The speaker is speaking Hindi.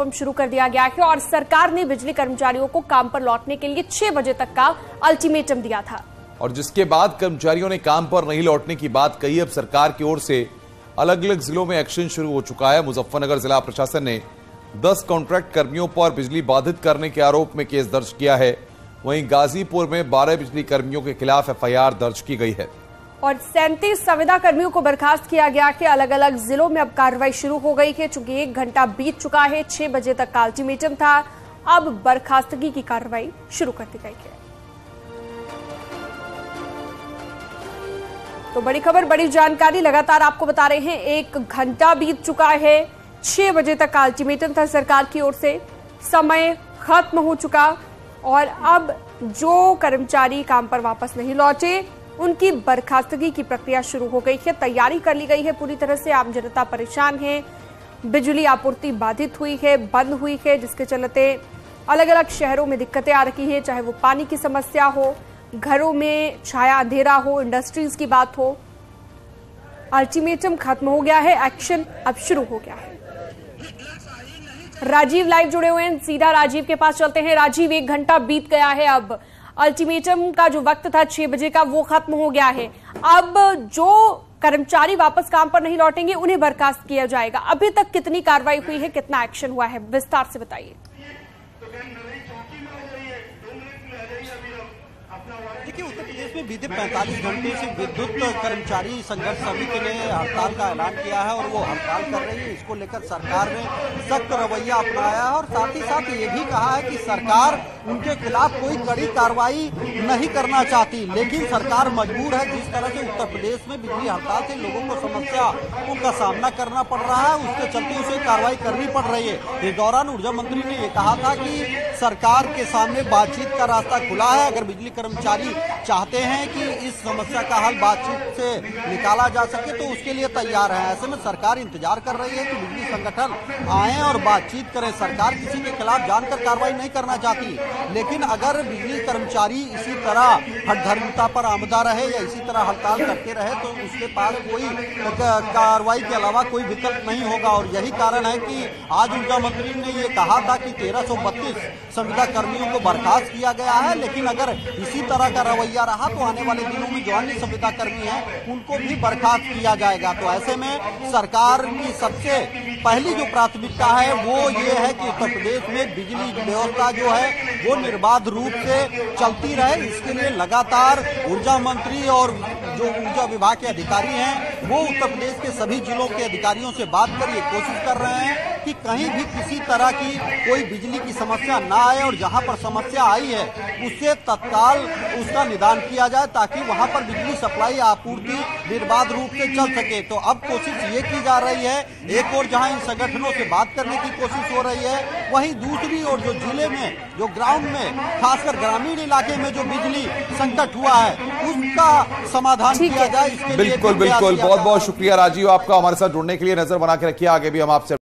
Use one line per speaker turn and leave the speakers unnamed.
पंप शुरू कर दिया गया है और सरकार ने बिजली कर्मचारियों को काम पर लौटने के लिए 6 बजे तक का अल्टीमेटम दिया था।
और जिसके बाद कर्मचारियों ने काम पर नहीं लौटने की बात कही। अब सरकार की ओर से अलग अलग जिलों में एक्शन शुरू हो चुका है। मुजफ्फरनगर जिला प्रशासन ने 10 कॉन्ट्रैक्ट कर्मियों पर बिजली बाधित करने के आरोप में केस दर्ज किया है। वहीं गाजीपुर में 12 बिजली कर्मियों के खिलाफ एफआईआर दर्ज की गई है
और 37 संविदा कर्मियों को बर्खास्त किया गया कि अलग अलग जिलों में अब कार्रवाई शुरू हो गई है। चूंकि 1 घंटा बीत चुका है, 6 बजे तक का अल्टीमेटम था, अब बर्खास्तगी की कार्रवाई शुरू कर दी गई है। तो बड़ी खबर, बड़ी जानकारी लगातार आपको बता रहे हैं। 1 घंटा बीत चुका है, 6 बजे तक का अल्टीमेटम था सरकार की ओर से, समय खत्म हो चुका और अब जो कर्मचारी काम पर वापस नहीं लौटे उनकी बर्खास्तगी की प्रक्रिया शुरू हो गई है। तैयारी कर ली गई है पूरी तरह से। आम जनता परेशान है, बिजली आपूर्ति बाधित हुई है, बंद हुई है, जिसके चलते अलग अलग शहरों में दिक्कतें आ रही है, चाहे वो पानी की समस्या हो, घरों में छाया अंधेरा हो, इंडस्ट्रीज की बात हो। अल्टीमेटम खत्म हो गया है, एक्शन अब शुरू हो गया है। राजीव लाइव जुड़े हुए हैं, सीधा राजीव के पास चलते हैं। राजीव, 1 घंटा बीत गया है, अब अल्टीमेटम का जो वक्त था 6 बजे का वो खत्म हो गया है। अब जो कर्मचारी वापस काम पर नहीं लौटेंगे उन्हें बर्खास्त किया जाएगा। अभी तक कितनी कार्रवाई हुई है, कितना एक्शन हुआ है, विस्तार से बताइए।
देखिए, उत्तर प्रदेश में बीते 45 घंटे से विद्युत कर्मचारी संघर्ष समिति ने हड़ताल का ऐलान किया है और वो हड़ताल कर रही है। इसको लेकर सरकार ने सख्त रवैया अपनाया है और साथ ही साथ ये भी कहा है कि सरकार उनके खिलाफ कोई कड़ी कार्रवाई नहीं करना चाहती, लेकिन सरकार मजबूर है। जिस तरह से उत्तर प्रदेश में बिजली हड़ताल से लोगों को समस्याओं का सामना करना पड़ रहा है, उसके चलते उसे कार्रवाई करनी पड़ रही है। इस दौरान ऊर्जा मंत्री ने ये कहा था कि सरकार के सामने बातचीत का रास्ता खुला है। अगर बिजली कर्मचारी चाहते हैं कि इस समस्या का हल बातचीत से निकाला जा सके तो उसके लिए तैयार है। ऐसे में सरकार इंतजार कर रही है कि बिजली संगठन आए और बातचीत करें। सरकार किसी के खिलाफ जानकर कार्रवाई नहीं करना चाहती, लेकिन अगर बिजली कर्मचारी इसी तरह हठधर्मिता पर आमदा रहे या इसी तरह हड़ताल करते रहे तो उसके पास कोई कार्रवाई के अलावा कोई विकल्प नहीं होगा। और यही कारण है कि आज ऊर्जा मंत्री ने ये कहा था कि 1332 संविदा कर्मियों को बर्खास्त किया गया है, लेकिन अगर इसी तरह का रवैया रहा तो आने वाले दिनों में जो अन्य संविदा कर्मी हैं उनको भी बर्खास्त किया जाएगा। तो ऐसे में सरकार की सबसे पहली जो प्राथमिकता है वो ये है कि उत्तर प्रदेश में बिजली व्यवस्था जो है वो निर्बाध रूप से चलती रहे। इसके लिए लगातार ऊर्जा मंत्री और जो ऊर्जा विभाग के अधिकारी हैं वो उत्तर प्रदेश के सभी जिलों के अधिकारियों से बात कर ये कोशिश कर रहे हैं कि कहीं भी किसी तरह की कोई बिजली की समस्या ना आए और जहां पर समस्या आई है उससे तत्काल उसका निदान किया जाए ताकि वहां पर बिजली सप्लाई आपूर्ति निर्बाध रूप से चल सके। तो अब कोशिश ये की जा रही है, एक और जहां इन संगठनों से बात करने की कोशिश हो रही है, वहीं दूसरी ओर जो जिले में जो ग्राउंड में खासकर ग्रामीण इलाके में जो बिजली संकट हुआ है उसका समाधान किया जाए।
बिल्कुल बिल्कुल, बहुत बहुत शुक्रिया राजीव आपका हमारे साथ जुड़ने के लिए। नजर बना के रखिए, आगे भी हम आपसे